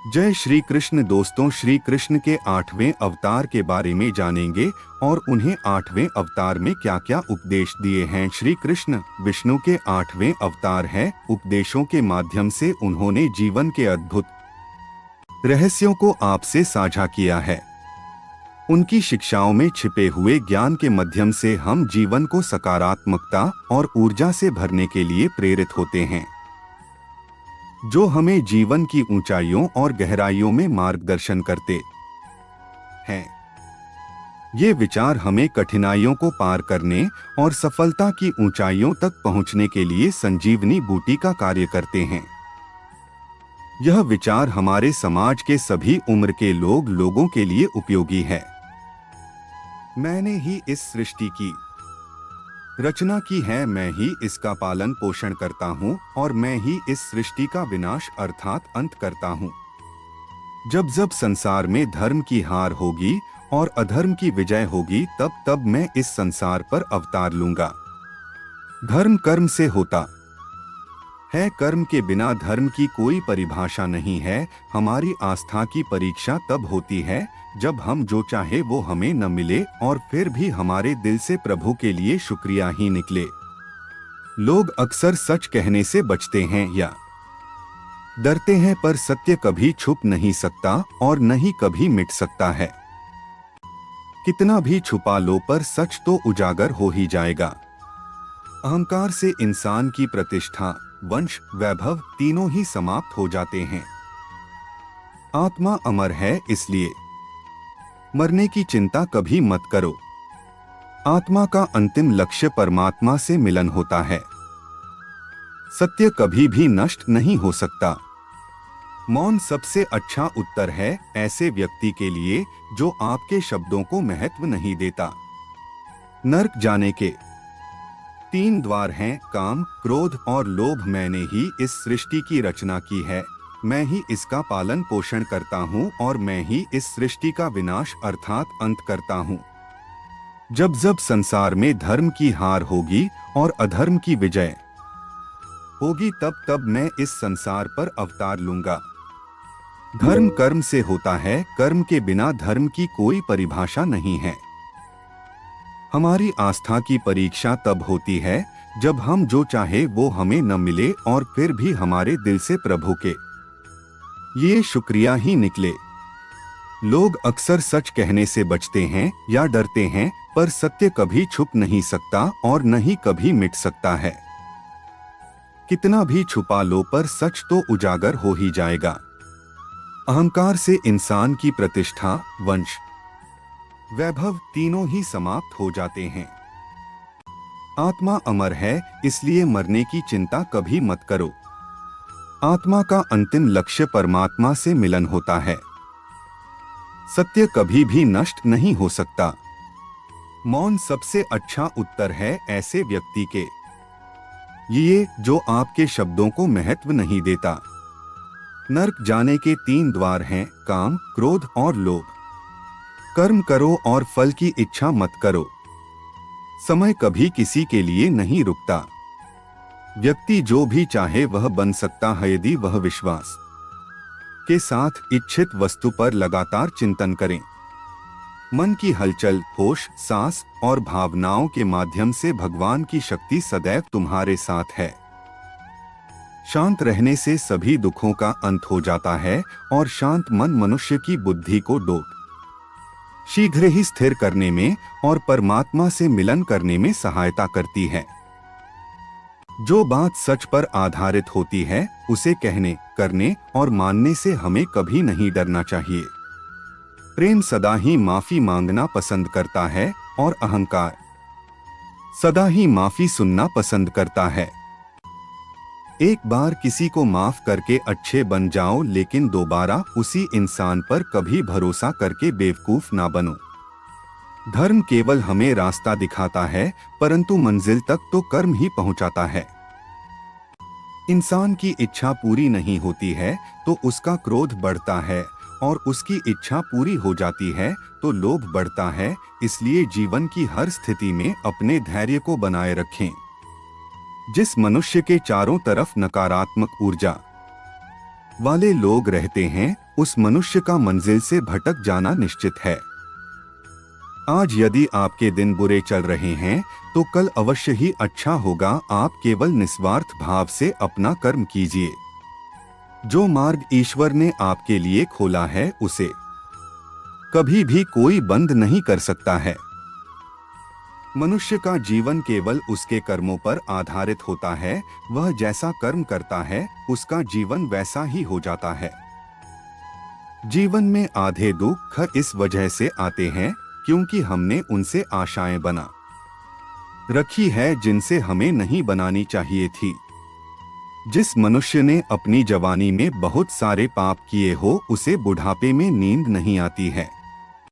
जय श्री कृष्ण दोस्तों, श्री कृष्ण के 8वें अवतार के बारे में जानेंगे और उन्हें 8वें अवतार में क्या क्या उपदेश दिए हैं। श्री कृष्ण विष्णु के 8वें अवतार हैं। उपदेशों के माध्यम से उन्होंने जीवन के अद्भुत रहस्यों को आपसे साझा किया है। उनकी शिक्षाओं में छिपे हुए ज्ञान के माध्यम से हम जीवन को सकारात्मकता और ऊर्जा से भरने के लिए प्रेरित होते हैं, जो हमें जीवन की ऊंचाइयों और गहराइयों में मार्गदर्शन करते हैं। ये विचार हमें कठिनाइयों को पार करने और सफलता की ऊंचाइयों तक पहुंचने के लिए संजीवनी बूटी का कार्य करते हैं। यह विचार हमारे समाज के सभी उम्र के लोगों के लिए उपयोगी है। मैंने ही इस सृष्टि की रचना की है, मैं ही इसका पालन पोषण करता हूँ और मैं ही इस सृष्टि का विनाश अर्थात अंत करता हूँ। जब जब संसार में धर्म की हार होगी और अधर्म की विजय होगी, तब तब मैं इस संसार पर अवतार लूंगा। धर्म कर्म से होता है, कर्म के बिना धर्म की कोई परिभाषा नहीं है। हमारी आस्था की परीक्षा तब होती है जब हम जो चाहे वो हमें न मिले और फिर भी हमारे दिल से प्रभु के लिए शुक्रिया ही निकले। लोग अक्सर सच कहने से बचते हैं या डरते हैं, पर सत्य कभी छुप नहीं सकता और न ही कभी मिट सकता है। कितना भी छुपा लो, पर सच तो उजागर हो ही जाएगा। अहंकार से इंसान की प्रतिष्ठा, वंश, वैभव तीनों ही समाप्त हो जाते हैं। आत्मा अमर है, इसलिए मरने की चिंता कभी मत करो। आत्मा का अंतिम लक्ष्य परमात्मा से मिलन होता है। सत्य कभी भी नष्ट नहीं हो सकता। मौन सबसे अच्छा उत्तर है ऐसे व्यक्ति के लिए जो आपके शब्दों को महत्व नहीं देता। नर्क जाने के 3 द्वार हैं, काम, क्रोध और लोभ। मैंने ही इस सृष्टि की रचना की है, मैं ही इसका पालन पोषण करता हूँ और मैं ही इस सृष्टि का विनाश अर्थात अंत करता हूँ। जब जब संसार में धर्म की हार होगी और अधर्म की विजय होगी, तब तब मैं इस संसार पर अवतार लूंगा। धर्म कर्म से होता है, कर्म के बिना धर्म की कोई परिभाषा नहीं है। हमारी आस्था की परीक्षा तब होती है जब हम जो चाहे वो हमें न मिले और फिर भी हमारे दिल से प्रभु के ये शुक्रिया ही निकले। लोग अक्सर सच कहने से बचते हैं या डरते हैं, पर सत्य कभी छुप नहीं सकता और न ही कभी मिट सकता है। कितना भी छुपा लो, पर सच तो उजागर हो ही जाएगा। अहंकार से इंसान की प्रतिष्ठा, वंश, वैभव तीनों ही समाप्त हो जाते हैं। आत्मा अमर है, इसलिए मरने की चिंता कभी मत करो। आत्मा का अंतिम लक्ष्य परमात्मा से मिलन होता है। सत्य कभी भी नष्ट नहीं हो सकता। मौन सबसे अच्छा उत्तर है ऐसे व्यक्ति के लिए जो आपके शब्दों को महत्व नहीं देता। नर्क जाने के 3 द्वार हैं, काम, क्रोध और लोभ। कर्म करो और फल की इच्छा मत करो। समय कभी किसी के लिए नहीं रुकता। व्यक्ति जो भी चाहे वह बन सकता है यदि वह विश्वास के साथ इच्छित वस्तु पर लगातार चिंतन करें। मन की हलचल, होश, सांस और भावनाओं के माध्यम से भगवान की शक्ति सदैव तुम्हारे साथ है। शांत रहने से सभी दुखों का अंत हो जाता है और शांत मन मनुष्य की बुद्धि को शीघ्र ही स्थिर करने में और परमात्मा से मिलन करने में सहायता करती है। जो बात सच पर आधारित होती है, उसे कहने, करने और मानने से हमें कभी नहीं डरना चाहिए। प्रेम सदा ही माफी मांगना पसंद करता है और अहंकार सदा ही माफी सुनना पसंद करता है। एक बार किसी को माफ करके अच्छे बन जाओ, लेकिन दोबारा उसी इंसान पर कभी भरोसा करके बेवकूफ ना बनो। धर्म केवल हमें रास्ता दिखाता है, परंतु मंजिल तक तो कर्म ही पहुंचाता है। इंसान की इच्छा पूरी नहीं होती है तो उसका क्रोध बढ़ता है और उसकी इच्छा पूरी हो जाती है तो लोभ बढ़ता है। इसलिए जीवन की हर स्थिति में अपने धैर्य को बनाए रखें। जिस मनुष्य के चारों तरफ नकारात्मक ऊर्जा वाले लोग रहते हैं उस मनुष्य का मंजिल से भटक जाना निश्चित है। आज यदि आपके दिन बुरे चल रहे हैं तो कल अवश्य ही अच्छा होगा। आप केवल निस्वार्थ भाव से अपना कर्म कीजिए। जो मार्ग ईश्वर ने आपके लिए खोला है उसे कभी भी कोई बंद नहीं कर सकता है। मनुष्य का जीवन केवल उसके कर्मों पर आधारित होता है। वह जैसा कर्म करता है उसका जीवन वैसा ही हो जाता है। जीवन में आधे दुख इस वजह से आते हैं क्योंकि हमने उनसे आशाएं बना रखी है जिनसे हमें नहीं बनानी चाहिए थी। जिस मनुष्य ने अपनी जवानी में बहुत सारे पाप किए हो उसे बुढ़ापे में नींद नहीं आती है।